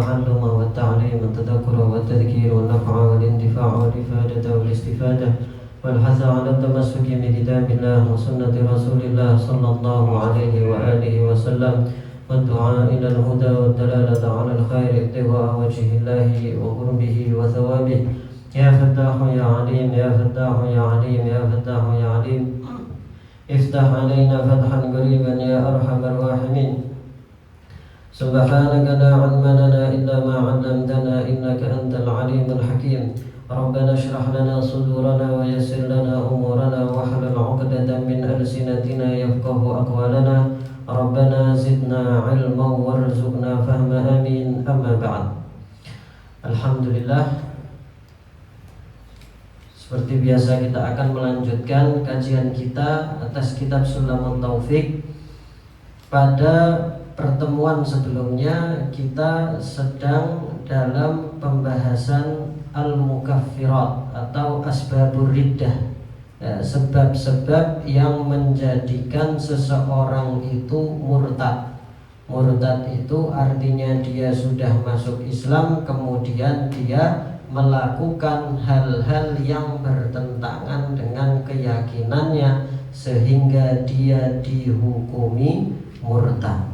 التعلم والتعليم والتذكر والتذكير والنفع والاندفاع والإفادة والاستفادة والحث على التمسك بكتاب الله وسنة رسول الله صلى الله عليه وآله وسلم والدعاء إلى الهدى والدلالة على الخير ابتغاء وجه الله وقربه وثوابه. يا فتاح يا عليم يا فتاح يا عليم يا فتاح يا عليم افتح علينا فتحا قريبا يا أرحم الراحمين. سبحانك لا علم لنا إلا ما علمتنا إنك أنت العليم الحكيم. ربنا اشرح لنا صدورنا ويسر لنا أمورنا واحلل عقدة من ألسنتنا يفقه أقوالنا. ربنا زدنا علما وارزقنا فهم آمين. أما بعد. Alhamdulillah, seperti biasa kita akan melanjutkan kajian kita atas kitab Sulamut Taufik. Pada pertemuan sebelumnya kita sedang dalam pembahasan al-mukaffirat atau asbabur riddah, sebab-sebab yang menjadikan seseorang itu murtad. Murtad itu artinya dia sudah masuk Islam kemudian dia melakukan hal-hal yang bertentangan dengan keyakinannya sehingga dia dihukumi murtad.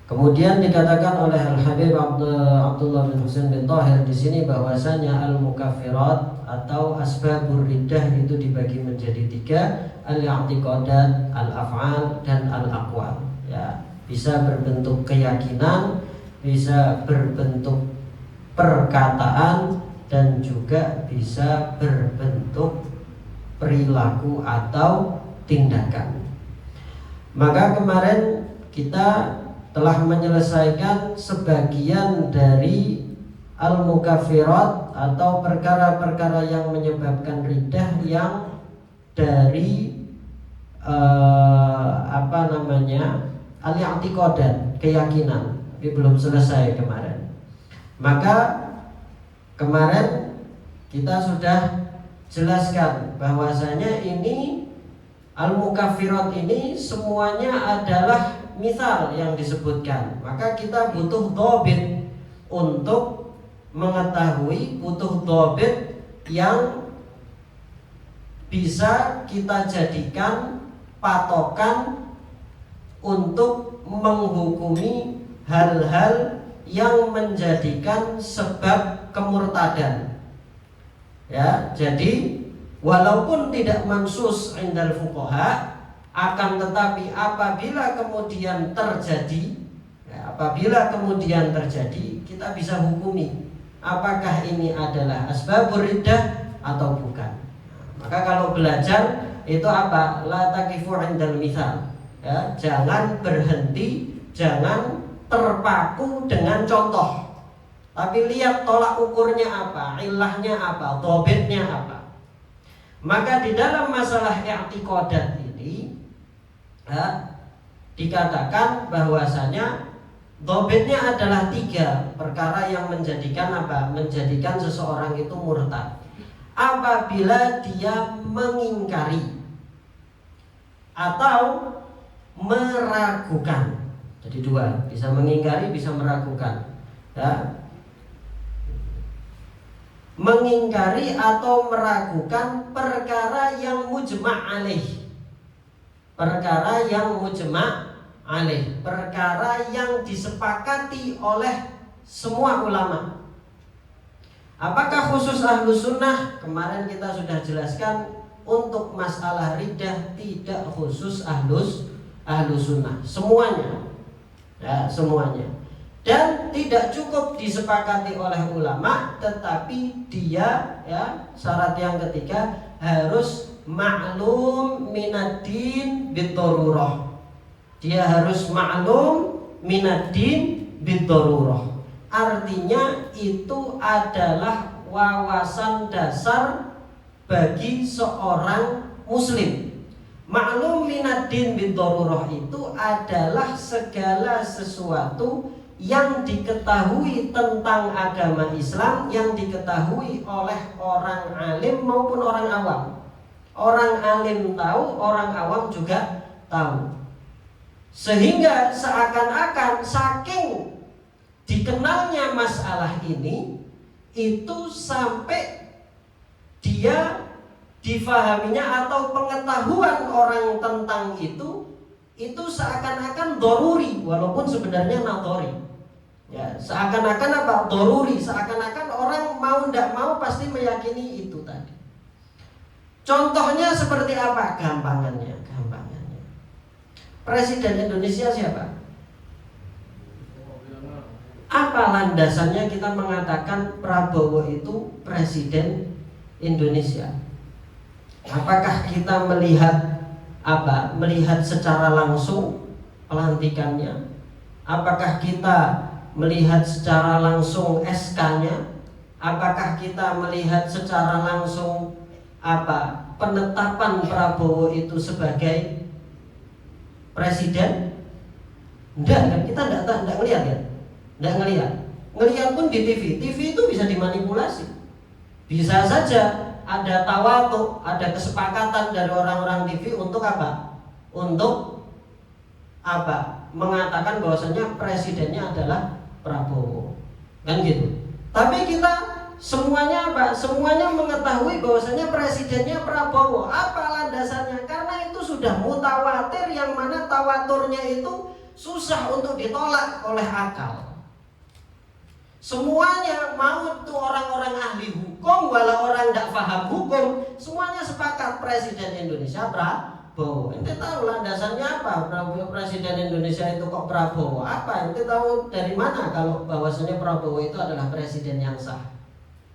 Kemudian dikatakan oleh Al-Habib Abdullah bin Husain bin Thahir di sini bahwasanya al-mukaffirat atau asbabur riddah itu dibagi menjadi 3, al-i'tiqadat, al-af'al dan al-aqwal. Ya, bisa berbentuk keyakinan, bisa berbentuk perkataan dan juga bisa berbentuk perilaku atau tindakan. Maka kemarin kita telah menyelesaikan sebagian dari al-mukaffirat atau perkara-perkara yang menyebabkan riddah yang dari al-i'tiqadat, keyakinan. Tapi belum selesai kemarin. Maka kemarin kita sudah jelaskan bahwasanya ini al-mukaffirat ini semuanya adalah misal yang disebutkan. Maka kita butuh dhabit untuk mengetahui, butuh dhabit yang bisa kita jadikan patokan untuk menghukumi hal-hal yang menjadikan sebab kemurtadan. Ya, jadi walaupun tidak mansus indal fuqaha, akan tetapi apabila kemudian terjadi, kita bisa hukumi apakah ini adalah asbabur riddah atau bukan. Maka kalau belajar itu apa? La taqifu indal mithal. Ya, jangan berhenti, jangan terpaku dengan contoh. Tapi lihat tolak ukurnya apa, ilahnya apa, dhabitnya apa. Maka di dalam masalah i'tiqadat ini dikatakan bahwasanya dhabitnya adalah 3 perkara yang menjadikan apa? Menjadikan seseorang itu murtad. Apabila dia mengingkari atau meragukan. Jadi 2, bisa mengingkari, bisa meragukan. Ya. Mengingkari atau meragukan perkara yang mujma' alaih. Perkara yang mujma' alaih, perkara yang disepakati oleh semua ulama. Apakah khusus ahlus sunnah? Kemarin kita sudah jelaskan untuk masalah riddah tidak khusus ahlus sunnah, semuanya. Ya, semuanya. Dan tidak cukup disepakati oleh ulama, tetapi dia, ya, syarat yang ketiga harus ma'lum minaddin bidarurah. Dia harus ma'lum minaddin bidarurah. Artinya itu adalah wawasan dasar bagi seorang muslim. Ma'lum minaddin bidarurah itu adalah segala sesuatu yang diketahui tentang agama Islam, yang diketahui oleh orang alim maupun orang awam. Orang alim tahu, orang awam juga tahu. Sehingga seakan-akan saking masalah ini itu sampai dia difahaminya atau pengetahuan orang tentang itu seakan-akan doruri, walaupun sebenarnya nadori. Ya, seakan-akan apa? Doruri, seakan-akan orang mau tidak mau pasti meyakini itu tadi. Contohnya seperti apa? Gampangannya. Presiden Indonesia siapa? Apa landasannya kita mengatakan Prabowo itu presiden Indonesia? Apakah kita melihat melihat secara langsung pelantikannya? Apakah kita melihat secara langsung SK-nya? Apakah kita melihat secara langsung penetapan Prabowo itu sebagai presiden? Enggak kan? Kita enggak ngelihat kan? Enggak ngelihat. Ngelihat pun di TV. TV itu bisa dimanipulasi. Bisa saja ada tawatu, ada kesepakatan dari orang-orang TV untuk apa? Untuk mengatakan bahwasanya presidennya adalah Prabowo. Kan gitu. Tapi kita semuanya Semuanya mengetahui bahwasanya presidennya Prabowo. Apa landasannya? Karena itu sudah mutawatir, yang mana tawaturnya itu susah untuk ditolak oleh akal. Semuanya, mau itu orang-orang ahli hukum, walau orang tidak paham hukum, semuanya sepakat presiden Indonesia Prabowo. Ente tahu landasannya apa? Presiden Indonesia itu kok Prabowo? Apa? Ente tahu dari mana kalau bahwasanya Prabowo itu adalah presiden yang sah?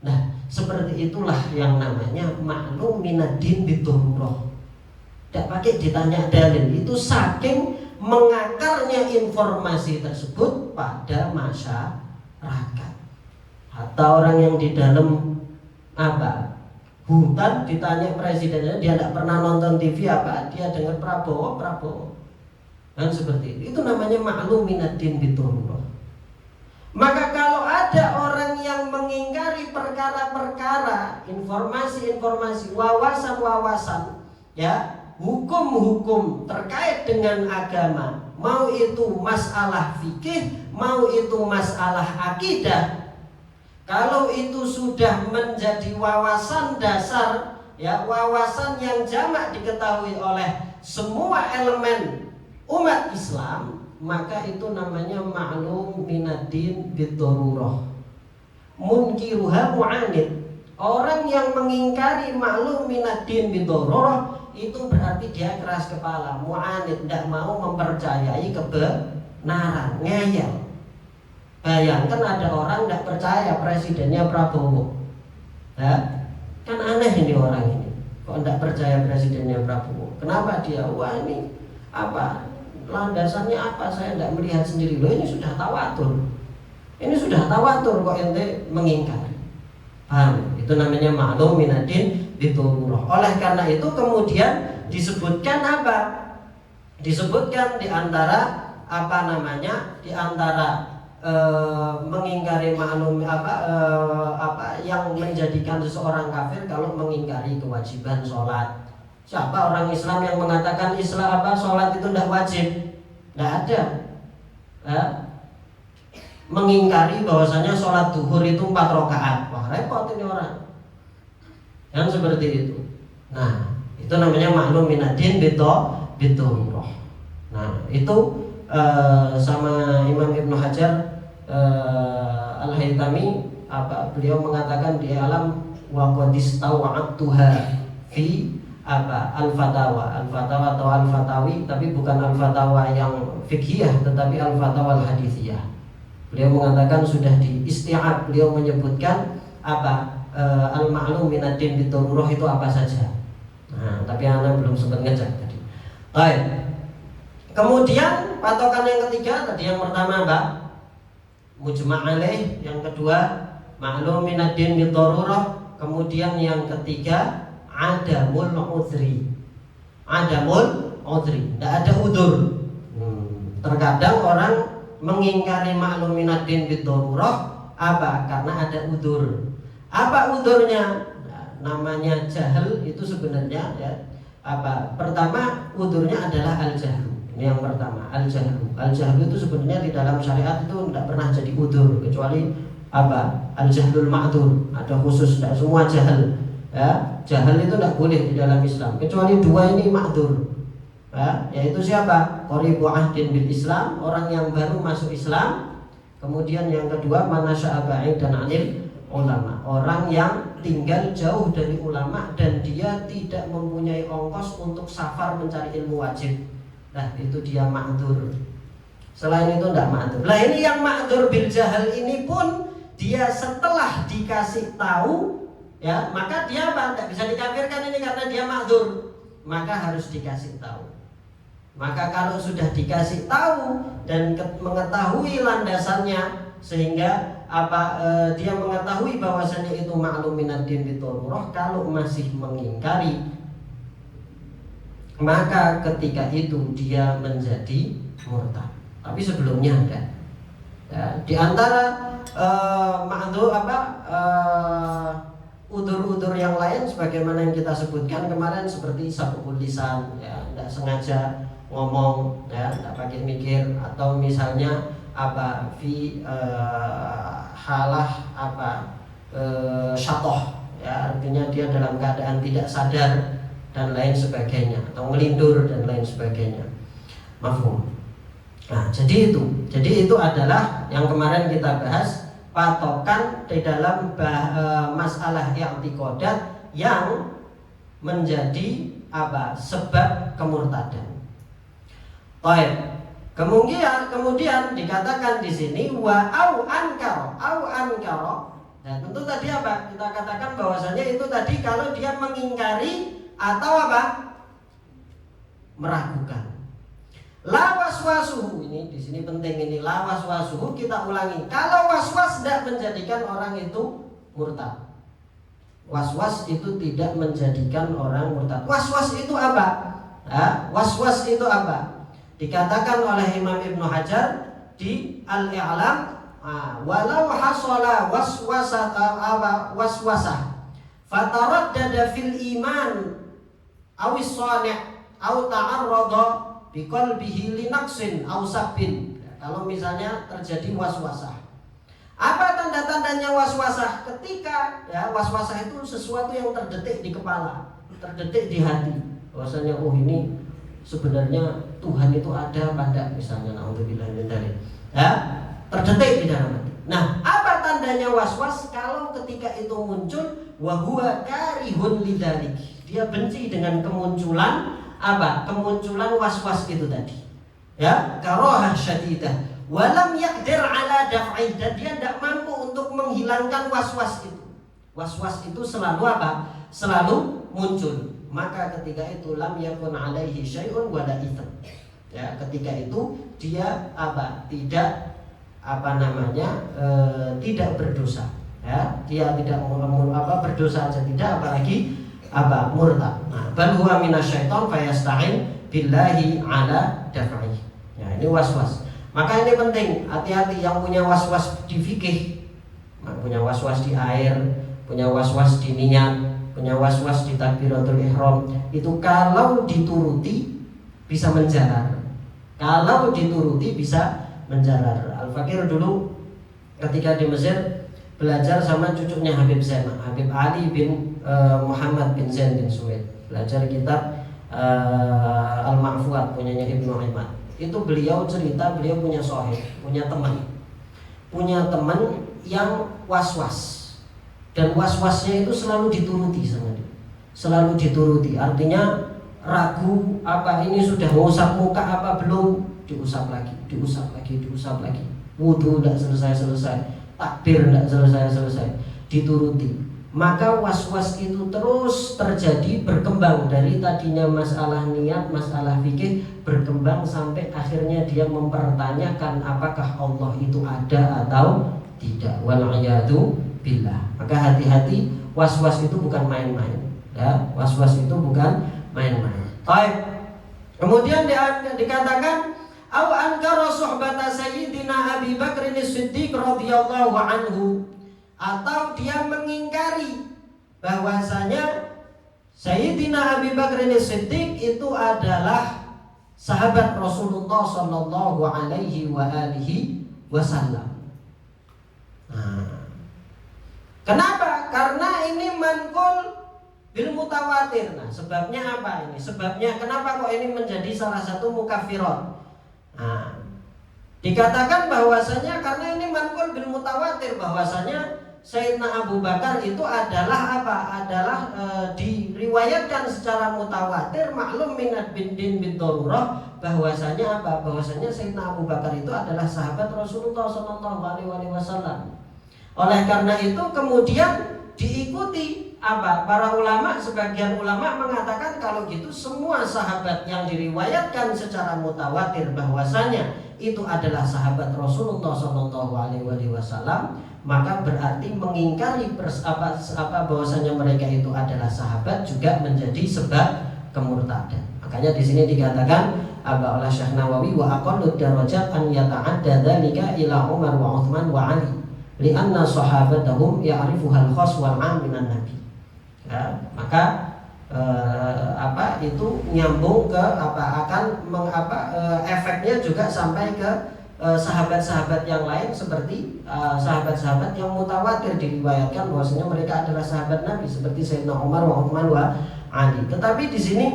Nah, seperti itulah yang namanya maklum minadin bidururah. Tidak pakai ditanya dalil, itu saking mengakarnya informasi tersebut pada masyarakat. Atau orang yang di dalam hutan ditanya presidennya, dia tidak pernah nonton TV dia dengar Prabowo. Dan seperti itu namanya maklum minadin bidururah. Maka kalau ada orang yang mengingkari perkara-perkara, informasi-informasi, wawasan-wawasan, ya, hukum-hukum terkait dengan agama, mau itu masalah fikih, mau itu masalah akidah, kalau itu sudah menjadi wawasan dasar, ya, wawasan yang jamak diketahui oleh semua elemen umat Islam, maka itu namanya ma'lum minad-din bid-darurah. Munkiruha mu'anid. Orang yang mengingkari ma'lum minad-din bid-darurah itu berarti dia keras kepala, mu'anid, tidak mau mempercayai kebenaran, ngeyel. Bayangkan ada orang tidak percaya presidennya Prabowo. Ya? Kan aneh ini orang ini. Kok tidak percaya presidennya Prabowo? Kenapa dia? Wah, ini landasannya apa? Saya tidak melihat sendiri. Loh, ini sudah tawatur. Ini sudah tawatur kok ente mengingkari. Paham? Itu namanya ma'lum minadin bidururah. Oleh karena itu kemudian disebutkan apa? Disebutkan di antara di antara mengingkari ma'lum yang menjadikan seseorang kafir kalau mengingkari kewajiban sholat. Siapa orang Islam yang mengatakan sholat itu tidak wajib? Tidak ada. Mengingkari bahwasanya sholat duhur itu 4 rakaat. Wah, repot ini orang. Yang seperti itu. Nah, itu namanya maklum minadin bidururah. Nah, itu sama Imam Ibnu Hajar Al-Haytami beliau mengatakan di alam wa qad istawa'tuha fi al-fatawa atau al-fatawi, tapi bukan al-fatawa yang fiqhiyah tetapi al-fatawa al-hadithiyah. Beliau mengatakan sudah di isti'ab, beliau menyebutkan al-ma'lum minad-din bidururah itu apa saja. Nah, tapi anda belum sempat ngecek tadi. Baik. Kemudian patokan yang ketiga tadi, yang pertama mujma' alaih, yang kedua ma'lum minad-din bidururah, kemudian yang ketiga adamul udhri. Tidak ada udur. Terkadang orang mengingkari maklum minad-din bid-darurah karena ada udur. Apa udurnya? Namanya jahil itu sebenarnya pertama udurnya adalah al-jahlu. Ini yang pertama, al-jahlu. Al-jahlu itu sebenarnya di dalam syariat itu tidak pernah jadi udzur, kecuali apa? Al-jahlul ma'dzur. Ada khusus, tidak semua jahal. Ya, jahal itu tidak boleh di dalam Islam, kecuali dua ini ma'dzur. Ya, yaitu siapa? Qaribu ahdin bil Islam, orang yang baru masuk Islam. Kemudian yang kedua, manasya'a ba'idan 'anil ulama, orang yang tinggal jauh dari ulama dan dia tidak mempunyai ongkos untuk safar mencari ilmu wajib. Nah, itu dia ma'dzur. Selain itu tidak ma'dzur. Lah ini yang ma'dzur bil jahal ini pun dia setelah dikasih tahu, ya, maka dia apa? Tidak bisa dikafirkan ini karena dia ma'dzur. Maka harus dikasih tahu. Maka kalau sudah dikasih tahu dan mengetahui landasannya, sehingga dia mengetahui bahwasanya itu ma'lum minaddin bidarurah, kalau masih mengingkari, maka ketika itu dia menjadi murtad. Tapi sebelumnya ada. Ya, di antara udur-udur yang lain sebagaimana yang kita sebutkan kemarin, seperti sabukul lisan, ya, tidak sengaja ngomong, ya, tidak pakai mikir, atau misalnya halah syatoh, ya, artinya dia dalam keadaan tidak sadar dan lain sebagainya, atau melindur dan lain sebagainya. Mafhum. Nah, jadi itu adalah yang kemarin kita bahas, patokan di dalam masalah i'tiqadat yang menjadi sebab kemurtadan. Baik. Kemudian dikatakan di sini au ankaro. Nah, tentu tadi apa? Kita katakan bahwasanya itu tadi kalau dia mengingkari atau meragukan. La waswasuhu, ini di sini penting ini, la waswasuhu kita ulangi. Kalau waswas tidak menjadikan orang itu murtad. Was-was itu tidak menjadikan orang murtad. Was-was itu apa? Was-was itu apa? Dikatakan oleh Imam Ibnu Hajar di Al-I'lam, walau hasala waswasah fataraddada fil iman awis shani' aw ta'arrada biqalbihi linaqsin aw sabbin. Kalau misalnya terjadi waswasah, apa tanda-tandanya waswasah? Ketika waswasah itu sesuatu yang terdetik di kepala, terdetik di hati, bahwasanya ini sebenarnya Tuhan itu ada apa enggak, misalnya, naudzubillah min dzalik, terdetik di dalam hati. Nah, apa tandanya waswas? Kalau ketika itu muncul, wa huwa karihun lidzalik, dia benci dengan kemunculan kemunculan waswas itu tadi, ya, karahah syadidah, walam yaqdir ala daf'i, dan dia tidak mampu untuk menghilangkan waswas itu. Waswas itu selalu selalu muncul. Maka ketika itu lam yakun alaihi syai'un wala itsm. Ya, ketika itu dia tidak tidak berdosa. Ya, dia tidak berdosa aja tidak, apalagi murtad. Nah, bal huwa minasyaiton fayasta'in billahi ala daf'i. Ya, ini waswas. Maka ini penting, hati-hati yang punya waswas di fikih, punya waswas di air, punya waswas di niat, punya waswas di takbiratul ihram, itu kalau dituruti bisa menjalar. Kalau dituruti bisa menjalar. Al-Fakir dulu ketika di Mesir belajar sama cucunya Habib Zain, Habib Ali bin Muhammad bin Zain bin Suwaid, belajar kitab Al-Ma'fuat punyanya Ibnu Imad. Itu beliau cerita, beliau punya sohib, punya teman yang waswas. Dan waswasnya itu selalu dituruti sama dia, selalu dituruti. Artinya ragu, ini sudah ngusap muka belum, diusap lagi. Wudu tidak selesai, takbir tidak selesai, dituruti. Maka waswas itu terus terjadi, berkembang dari tadinya masalah niat, masalah fikih, berkembang sampai akhirnya dia mempertanyakan apakah Allah itu ada atau tidak. Wal'iyadu billah. Maka hati-hati, waswas itu bukan main-main, ya. Waswas itu bukan main-main. Baik. Kemudian dikatakan au ankara suhbata sayyidina Abi Bakr as-Siddiq radhiyallahu anhu, atau dia mengingkari bahwasanya Sayyidina Abi Bakr as-Siddiq itu adalah sahabat Rasulullah Shallallahu Alaihi Wasallam. Nah, kenapa? Karena ini manqul bil mutawatir. Nah, sebabnya apa ini? Sebabnya kenapa kok ini menjadi salah satu mukaffirat? Nah, dikatakan bahwasanya karena ini manqul bil mutawatir, bahwasanya Sayyidina Abu Bakar itu adalah apa? Adalah diriwayatkan secara mutawatir, maklum minad bin din bin darurah, bahwasanya apa? Bahwasanya Sayyidina Abu Bakar itu adalah sahabat Rasulullah Shallallahu Alaihi Wasallam. Oleh karena itu kemudian diikuti apa? Para ulama, sebagian ulama mengatakan kalau gitu semua sahabat yang diriwayatkan secara mutawatir bahwasanya itu adalah sahabat Rasulullah Shallallahu Alaihi Wasallam, maka berarti mengingkari bahwasanya mereka itu adalah sahabat juga menjadi sebab kemurtadan. Makanya di sini dikatakan oleh Syekh Nawawi, wa aqallu darajat an yata'adda dzalika ila Umar wa Utsman wa Ali li'anna sahabatahum ya'rifuhal khas wal 'am minan nabi. Ya, maka itu nyambung ke efeknya juga sampai ke sahabat-sahabat yang lain, seperti sahabat-sahabat yang mutawatir diriwayatkan bahwasanya mereka adalah sahabat Nabi seperti Sayyidina Umar wa Utsman wa Ali. Tetapi di sini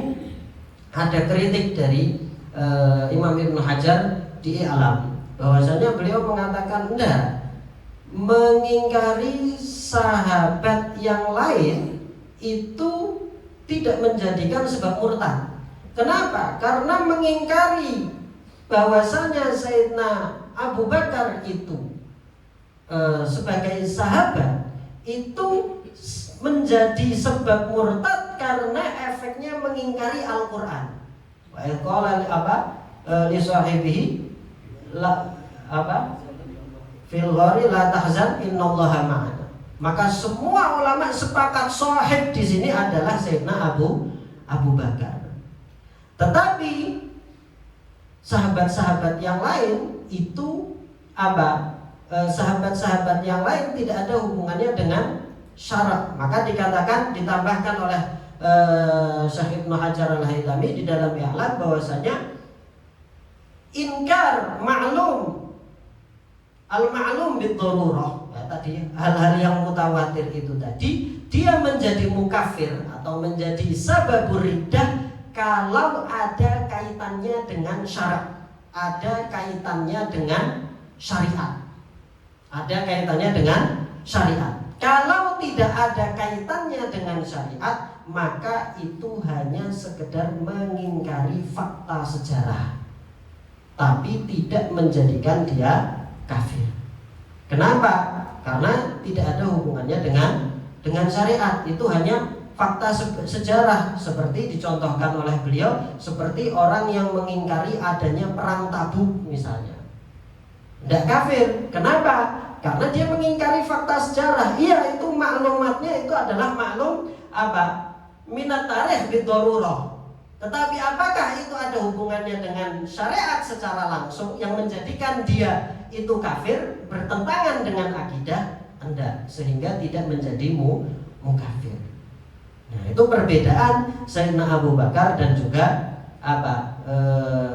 ada kritik dari Imam Ibnu Hajar di I'lam, bahwasanya beliau mengatakan enggak, mengingkari sahabat yang lain itu tidak menjadikan sebab murtad. Kenapa? Karena mengingkari bahwasanya Sayyidina Abu Bakar itu sebagai sahabat itu menjadi sebab murtad karena efeknya mengingkari Al-Quran. Wa qala li sahibihi fil ghari la tahzan innallaha ma'ana. Maka semua ulama sepakat sahib di sini adalah Sayyidina Abu Bakar. Tetapi sahabat-sahabat yang lain itu sahabat-sahabat yang lain tidak ada hubungannya dengan syarat. Maka dikatakan, ditambahkan oleh Syekh Ibnu Hajar Al-Haytami di dalam I'lam bahwasanya inkar ma'lum al-ma'lum bid-darurah, tadi hal-hal yang mutawatir itu tadi, dia menjadi mukafir atau menjadi sababur riddah kalau ada kaitannya dengan syarat, ada kaitannya dengan syariat, ada kaitannya dengan syariat. Kalau tidak ada kaitannya dengan syariat, maka itu hanya sekedar mengingkari fakta sejarah, tapi tidak menjadikan dia kafir. Kenapa? Karena tidak ada hubungannya dengan syariat. Itu hanya fakta sejarah, seperti dicontohkan oleh beliau, seperti orang yang mengingkari adanya perang Tabuk misalnya, tidak kafir. Kenapa? Karena dia mengingkari fakta sejarah. Iya, itu maklumatnya itu adalah maklum minat tarikh bid-darurah. Tetapi apakah itu ada hubungannya dengan syariat secara langsung yang menjadikan dia itu kafir, bertentangan dengan akidah? Enggak, sehingga tidak menjadi mukafir. Nah, itu perbedaan Sayyidina Abu Bakar dan juga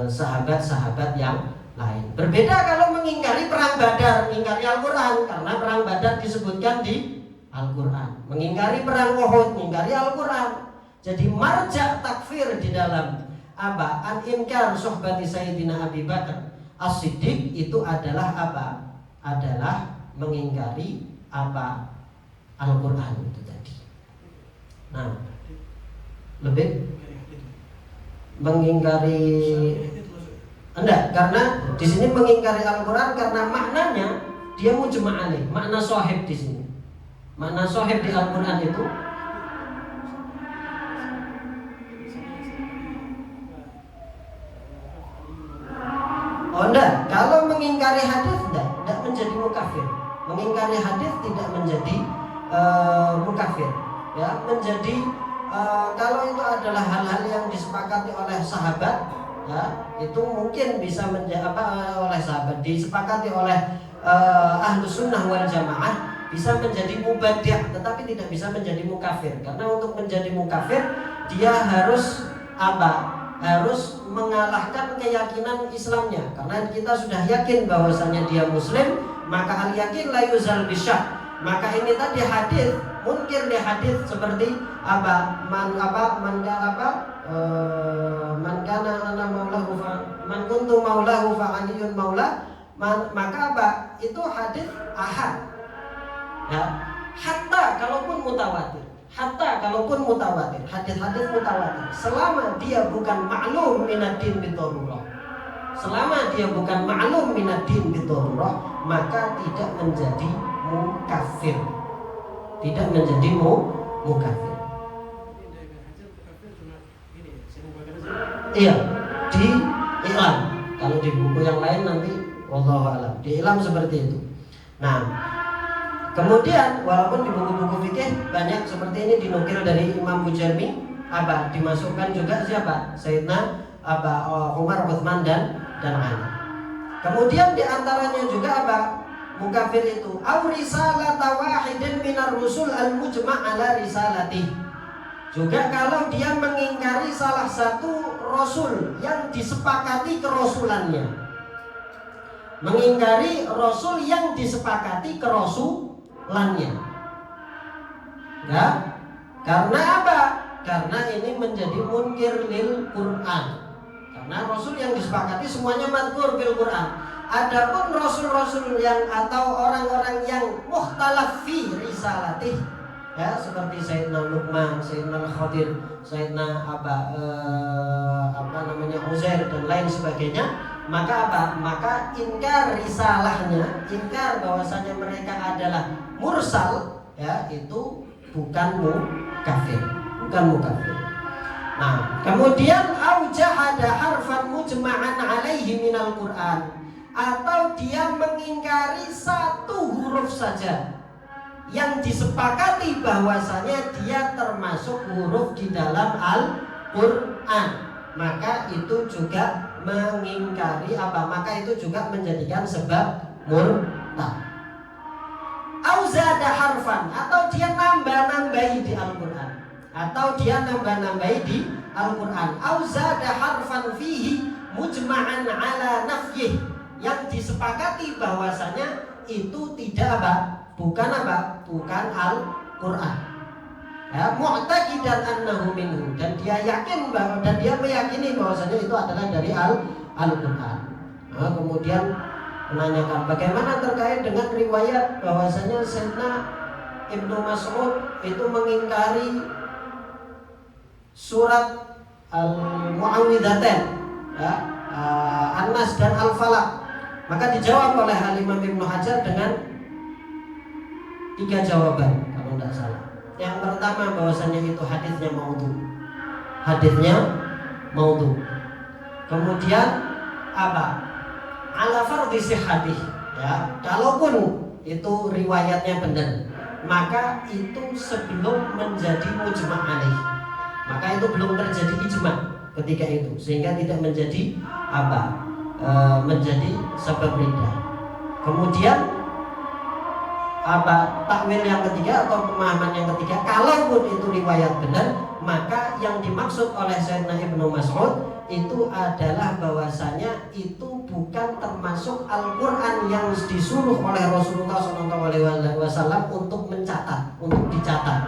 sahabat-sahabat yang lain. Berbeda kalau mengingkari perang Badar, mengingkari Al-Quran, karena perang Badar disebutkan di Al-Quran. Mengingkari perang Uhud, mengingkari Al-Quran. Jadi marja takfir di dalam an-inkar suhbati Sayyidina Abi Bakar As-Siddiq itu adalah adalah mengingkari Al-Quran itu tadi. Nah, lebih mengingkari enggak, karena di sini mengingkari Al-Quran karena maknanya dia mujma' alaih, makna sahib di sini. Makna sahib di Al-Quran itu enggak, kalau mengingkari hadis enggak menjadi mukafir. Mengingkari hadis tidak menjadi mukafir. Ya, menjadi kalau itu adalah hal-hal yang disepakati oleh sahabat, ya, itu mungkin bisa oleh sahabat, disepakati oleh ahlus sunnah wal jamaah, bisa menjadi mubadi', tetapi tidak bisa menjadi mukafir. Karena untuk menjadi mukafir dia harus harus mengalahkan keyakinan Islamnya. Karena kita sudah yakin bahwasanya dia muslim, maka al yakin la yuzal bisyak. Maka ini tadi hadis munkir di hadis seperti apa? Man kana ana maulahu fa man kuntu maulahu fa aliyun maula. Maka apa? Itu hadis ahad. Ya, hatta kalaupun mutawatir, hadis-hadis mutawatir, selama dia bukan ma'lum minad-din bidarurah, maka tidak menjadi mukafir. Iya, di Ilam. Kalau di buku yang lain nanti wallahu a'lam. Di Ilam seperti itu. Nah, kemudian walaupun di buku-buku fikih banyak seperti ini dinukil dari Imam Bujaimi, dimasukkan juga siapa? Sayyidina Umar, Utsman dan Ali. Kemudian di antaranya juga mukafir itu aw risalata wahidin minar rusul al-mujma' ala risalatih. Juga kalau dia mengingkari salah satu rasul yang disepakati kerasulannya. Mengingkari rasul yang disepakati kerasulannya. Ya. Karena apa? Karena ini menjadi munkir lil Quran. Karena rasul yang disepakati semuanya mazkur fil Quran. Adapun rasul-rasul yang atau orang-orang yang mukhtalaf fi risalatih, ya, seperti Sayyidina Luqman, Sayyidina Khadir, Sayyidina Uzair dan lain sebagainya, maka ingkar risalahnya, ingkar bahwasanya mereka adalah mursal, ya, itu bukan mukafir. Nah, kemudian au jahada harfan mujma'an alaihi minal Qur'an, atau dia mengingkari satu huruf saja yang disepakati bahwasanya dia termasuk huruf di dalam Al-Qur'an, maka itu juga mengingkari maka itu juga menjadikan sebab murtad. Au zada harfan, atau dia nambah-nambahi di Al-Qur'an, Au zada harfan fihi mujma'an ala nafyih, yang disepakati bahwasanya itu tidak bukan Al-Qur'an. Ya, mu'taqidan annahu minhu, dan dia meyakini bahwasanya itu adalah dari Al-Qur'an. Nah, kemudian menanyakan bagaimana terkait dengan riwayat bahwasanya Sayyidina Ibnu Mas'ud itu mengingkari surat Al-Mu'awwidzatain, ya, An-Nas dan Al-Falaq. Maka dijawab oleh Al-Imam Ibnu Hajar dengan 3 jawaban kalau tidak salah. Yang pertama bahwasanya itu hadisnya maudhu. Kemudian ala fardhi sihhatih, ya, kalaupun itu riwayatnya benar, maka itu sebelum menjadi mujma' alaih, maka itu belum terjadi ijma' ketika itu, sehingga tidak menjadi menjadi sebab riddah. Kemudian takwil yang ketiga atau pemahaman yang ketiga, kalaupun itu riwayat benar, maka yang dimaksud oleh Sayyidina Ibnu Mas'ud itu adalah bahwasanya itu bukan termasuk Al-Qur'an yang disuruh oleh Rasulullah SAW untuk dicatat.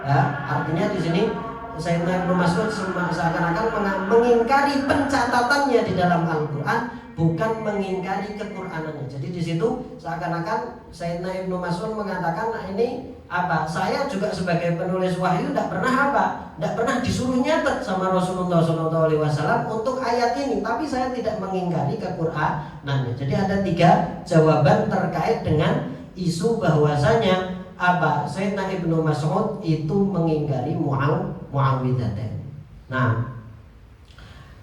Ya, artinya di sini Sayyidina Ibnu Mas'ud seakan-akan mengingkari pencatatannya di dalam Al-Qur'an, bukan mengingkari kequr'anannya. Jadi di situ seakan-akan Sayyidina Ibnu Mas'ud mengatakan, ini saya juga sebagai penulis wahyu tidak pernah disuruh nyatet sama Rasulullah SAW untuk ayat ini, tapi saya tidak mengingkari kequr'anannya. Jadi ada 3 jawaban terkait dengan isu bahwasanya Sayyidina Ibnu Mas'ud itu mengingkari Mu'awwidzatain. Nah,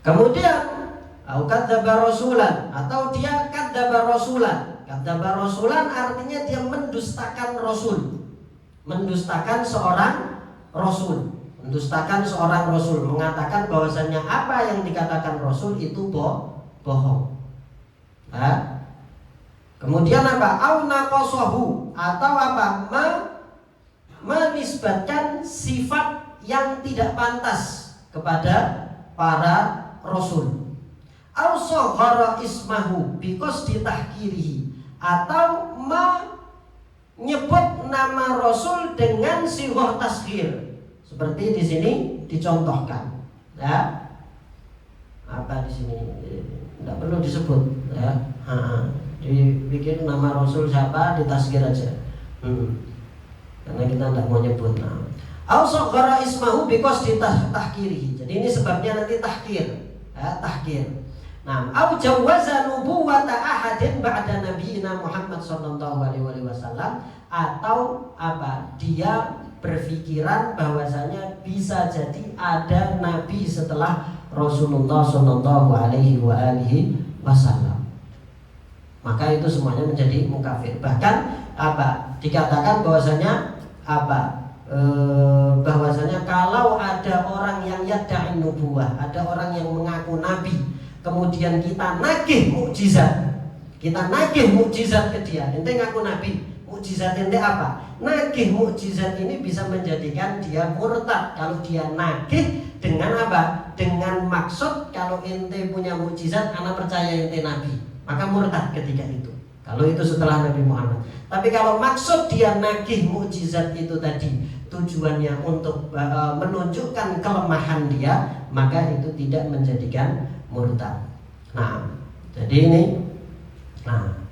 kemudian kadzdzaba rasulan, atau dia kadzdzaba rasulan. Kadzdzaba rasulan artinya dia mendustakan rasul. Mendustakan seorang rasul, mengatakan bahwasanya apa yang dikatakan rasul itu bohong. Kemudian au naqasahu, atau menisbatkan sifat yang tidak pantas kepada para Rasul. Au saghara ismahu because ditahkirihi, atau menyebut nama Rasul dengan sighah tasghir. Seperti di sini dicontohkan. Ya. Apa di sini? Tidak perlu disebut, ya. Dibikin nama Rasul siapa, ditasghir aja. Karena kita tidak mau nyebut nama. Au saghara ismahu because ditahkirihi. Jadi ini sebabnya nanti tahkir. Ya, tahkir. Nah, au jawaza nubuwata ahadin ba'da nabiyina Muhammad sallallahu alaihi wasallam, atau apa? Dia berpikiran bahwasanya bisa jadi ada nabi setelah Rasulullah sallallahu alaihi wasallam. Maka itu semuanya menjadi mukafir. Bahkan apa? Dikatakan bahwasanya apa? Bahwasanya kalau ada orang yang yadda'i nubuwah, ada orang yang mengaku nabi, kemudian kita nagih mukjizat ke dia, ente ngaku nabi, mukjizat ente apa? Nagih mukjizat ini bisa menjadikan dia murtad kalau dia nagih dengan apa? Dengan maksud kalau ente punya mukjizat, anak percaya ente nabi, maka murtad ketika itu. Kalau itu setelah Nabi Muhammad. Tapi kalau maksud dia nagih mukjizat itu tadi tujuannya untuk menunjukkan kelemahan dia, maka itu tidak menjadikan murtad. Nah, jadi ini. Nah,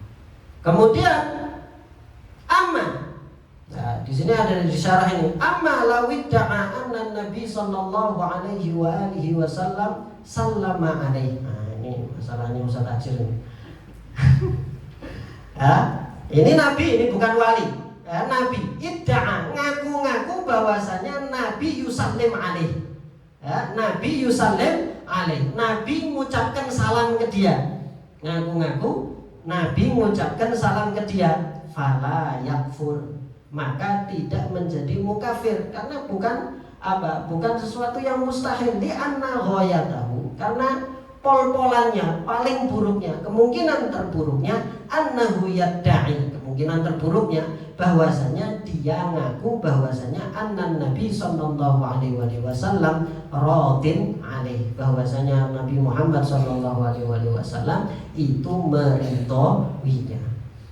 kemudian amma. Nah, di sini ada di syarah ini. Amma lawidda'a anna Nabi sallallahu alaihi wa alihi wasallam sallama alaihi. Nah, ini masalahnya Ustaz Ajir ini. Ya, ini nabi, ini bukan wali. Ya, nabi idda'a, ngaku-ngaku bahwasanya Nabi yusallim alaih. Ya, Nabi yusallim alaih. Nabi mengucapkan salam ke dia. Ngaku-ngaku Nabi mengucapkan salam ke dia. Fala yakfur, maka tidak menjadi mukafir, karena bukan apa? Bukan sesuatu yang mustahil. Di anna ghayatahu, karena pol-polannya, paling buruknya, kemungkinan terburuknya, annahu yadda'i, kemungkinan terburuknya bahwasanya dia ngaku bahwasanya annan Nabi sallallahu alaihi wasallam radin alaih, bahwasanya Nabi Muhammad sallallahu alaihi wasallam itu meridhoinya.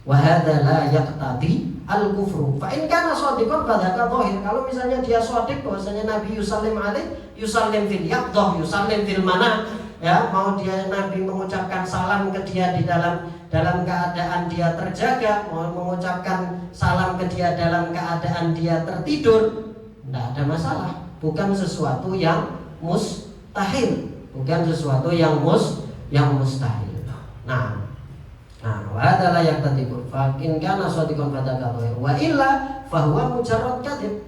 Wa hadza la yaqtadi al-kufru. Fa in kana shadiqan fadzaka dhahir. Kalau misalnya dia shadiq bahwasanya Nabi yusallim alaih, yusallim fil yaqdah, yusallim fil mana, ya, mau dia Nabi mengucapkan salam ke dia di dalam keadaan dia terjaga, mau mengucapkan salam ke dia dalam keadaan dia tertidur, tidak ada masalah. Bukan sesuatu yang mustahil, bukan sesuatu yang mustahil. Nah, wa hadza la yaqtadi fa in kana shadiqan fadzaka dhahir wa illa fa huwa mujarrad kadzib.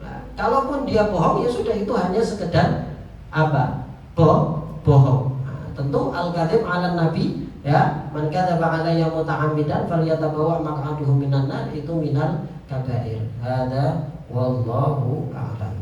Nah, kalaupun dia bohong, ya sudah, itu hanya sekedar apa? Bohong. Nah, tentu al-kadzib 'ala nabi, ya, man kadzaba 'alayya muta'ammidan falyatabawwa maq'adahu minan nar, itu minal kabair. Hadza wallahu a'lam.